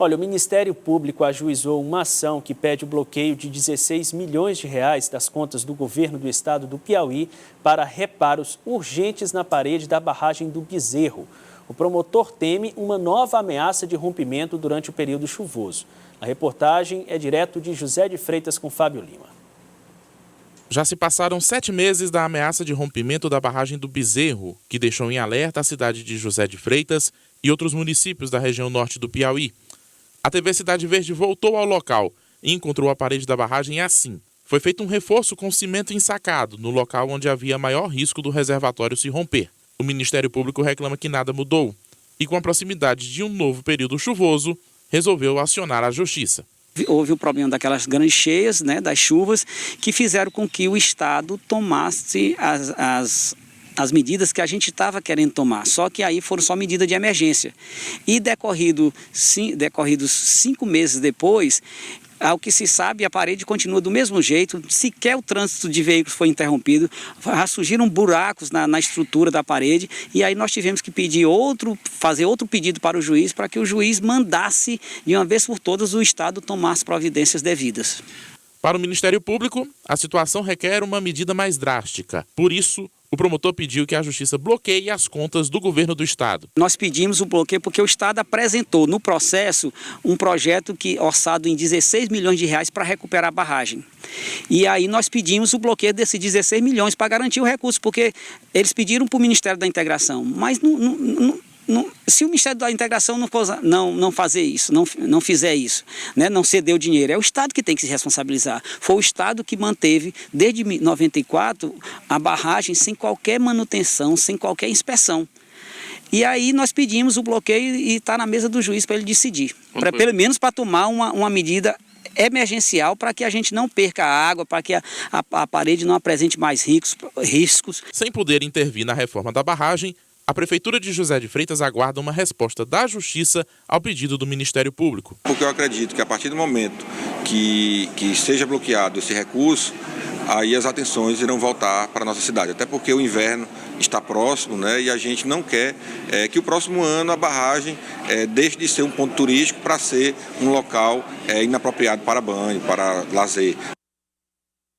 Olha, o Ministério Público ajuizou uma ação que pede o bloqueio de 16 milhões de reais das contas do governo do estado do Piauí para reparos urgentes na parede da barragem do Bezerro. O promotor teme uma nova ameaça de rompimento durante o período chuvoso. A reportagem é direto de José de Freitas com Fábio Lima. Já se passaram 7 meses da ameaça de rompimento da barragem do Bezerro, que deixou em alerta a cidade de José de Freitas e outros municípios da região norte do Piauí. A TV Cidade Verde voltou ao local e encontrou a parede da barragem assim. Foi feito um reforço com cimento ensacado no local onde havia maior risco do reservatório se romper. O Ministério Público reclama que nada mudou e, com a proximidade de um novo período chuvoso, resolveu acionar a Justiça. Houve o problema daquelas grandes cheias, das chuvas, que fizeram com que o Estado tomasse as medidas que a gente estava querendo tomar, só que aí foram só medidas de emergência. E decorridos 5 meses depois, ao que se sabe, a parede continua do mesmo jeito, sequer o trânsito de veículos foi interrompido, já surgiram buracos na estrutura da parede, e aí nós tivemos que fazer outro pedido para o juiz, para que o juiz mandasse, de uma vez por todas, o Estado tomar as providências devidas. Para o Ministério Público, a situação requer uma medida mais drástica. Por isso, o promotor pediu que a Justiça bloqueie as contas do governo do Estado. Nós pedimos o bloqueio porque o Estado apresentou no processo um projeto orçado em 16 milhões de reais para recuperar a barragem. E aí nós pedimos o bloqueio desses 16 milhões para garantir o recurso, porque eles pediram para o Ministério da Integração, mas se o Ministério da Integração não fazer isso, não fizer isso, não ceder o dinheiro, é o Estado que tem que se responsabilizar. Foi o Estado que manteve, desde 94, a barragem sem qualquer manutenção, sem qualquer inspeção. E aí nós pedimos o bloqueio e está na mesa do juiz para ele decidir, pelo menos para tomar uma medida emergencial para que a gente não perca a água, para que a parede não apresente mais riscos. Sem poder intervir na reforma da barragem, a Prefeitura de José de Freitas aguarda uma resposta da Justiça ao pedido do Ministério Público. Porque eu acredito que a partir do momento que seja bloqueado esse recurso, aí as atenções irão voltar para a nossa cidade. Até porque o inverno está próximo, e a gente não quer que o próximo ano a barragem deixe de ser um ponto turístico para ser um local inapropriado para banho, para lazer.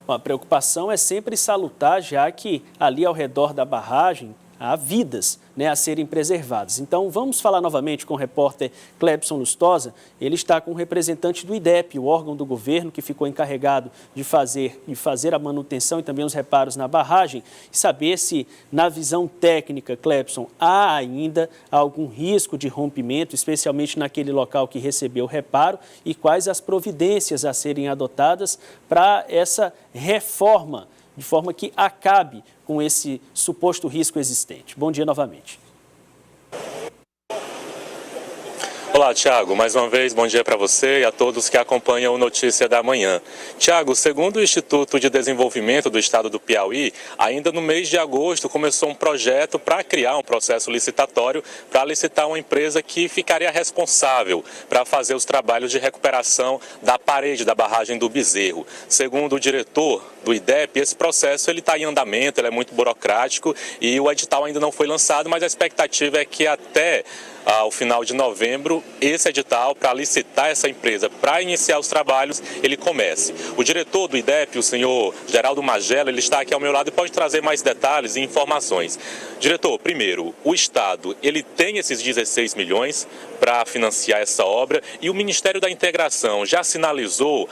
A preocupação é sempre salutar, já que ali ao redor da barragem há vidas a serem preservadas. Então, vamos falar novamente com o repórter Clebson Lustosa. Ele está com o representante do IDEP, o órgão do governo que ficou encarregado de fazer a manutenção e também os reparos na barragem, e saber se, na visão técnica, Clebson, há ainda algum risco de rompimento, especialmente naquele local que recebeu o reparo, e quais as providências a serem adotadas para essa reforma, de forma que acabe com esse suposto risco existente. Bom dia novamente. Olá, Tiago. Mais uma vez, bom dia para você e a todos que acompanham o Notícia da Manhã. Tiago, segundo o Instituto de Desenvolvimento do Estado do Piauí, ainda no mês de agosto começou um projeto para criar um processo licitatório para licitar uma empresa que ficaria responsável para fazer os trabalhos de recuperação da parede da barragem do Bezerro. Segundo o diretor do IDEP, esse processo está em andamento, ele é muito burocrático e o edital ainda não foi lançado, mas a expectativa é que até ao final de novembro, esse edital para licitar essa empresa, para iniciar os trabalhos, ele comece. O diretor do IDEP, o senhor Geraldo Magela, ele está aqui ao meu lado e pode trazer mais detalhes e informações. Diretor, primeiro, o Estado, ele tem esses 16 milhões para financiar essa obra e o Ministério da Integração já sinalizou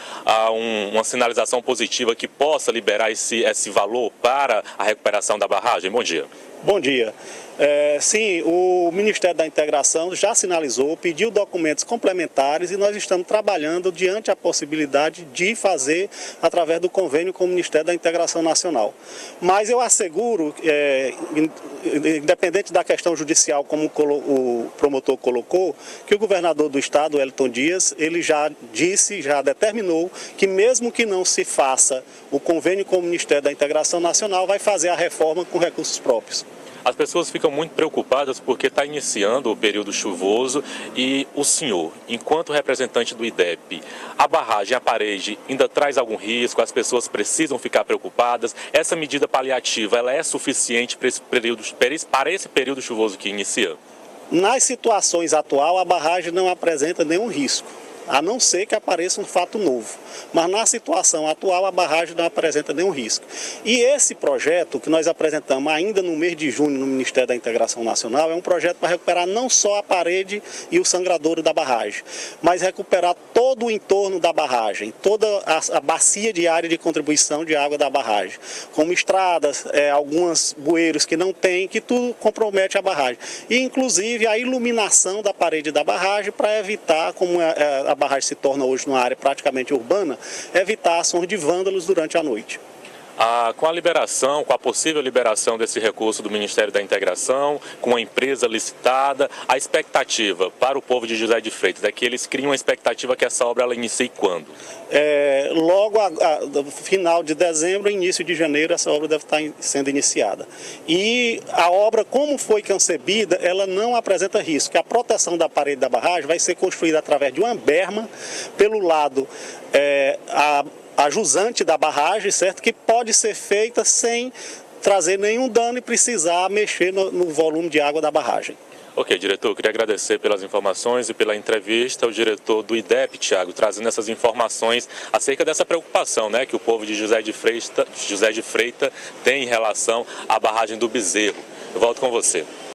uma sinalização positiva que possa liberar esse valor para a recuperação da barragem? Bom dia. Bom dia. Sim, o Ministério da Integração já sinalizou, pediu documentos complementares e nós estamos trabalhando diante a possibilidade de fazer através do convênio com o Ministério da Integração Nacional. Mas eu asseguro, independente da questão judicial, como o promotor colocou, que o governador do estado, Wellington Dias, ele já determinou que mesmo que não se faça o convênio com o Ministério da Integração Nacional, vai fazer a reforma com recursos próprios. As pessoas ficam muito preocupadas porque está iniciando o período chuvoso e o senhor, enquanto representante do IDEP, a barragem, a parede ainda traz algum risco, as pessoas precisam ficar preocupadas, essa medida paliativa ela é suficiente para esse período chuvoso que inicia? Nas situações atuais, a barragem não apresenta nenhum risco, a não ser que apareça um fato novo. Mas na situação atual, a barragem não apresenta nenhum risco. E esse projeto que nós apresentamos ainda no mês de junho no Ministério da Integração Nacional é um projeto para recuperar não só a parede e o sangradouro da barragem, mas recuperar todo o entorno da barragem, toda a bacia de área de contribuição de água da barragem, como estradas, alguns bueiros que não tem, que tudo compromete a barragem. E inclusive a iluminação da parede da barragem para evitar, como a barragem se torna hoje numa área praticamente urbana, evitar ações de vândalos durante a noite. Com a liberação, com a possível liberação desse recurso do Ministério da Integração, com a empresa licitada, a expectativa para o povo de José de Freitas é que eles criam uma expectativa que essa obra ela inicie quando? Logo no final de dezembro, início de janeiro, essa obra deve estar sendo iniciada. E a obra, como foi concebida, ela não apresenta risco. A proteção da parede da barragem vai ser construída através de uma berma, pelo lado a jusante da barragem, certo? Que pode ser feita sem trazer nenhum dano e precisar mexer no volume de água da barragem. Ok, diretor, eu queria agradecer pelas informações e pela entrevista, o diretor do IDEP, Tiago, trazendo essas informações acerca dessa preocupação, né, que o povo de José de Freitas tem em relação à barragem do Bezerro. Eu volto com você.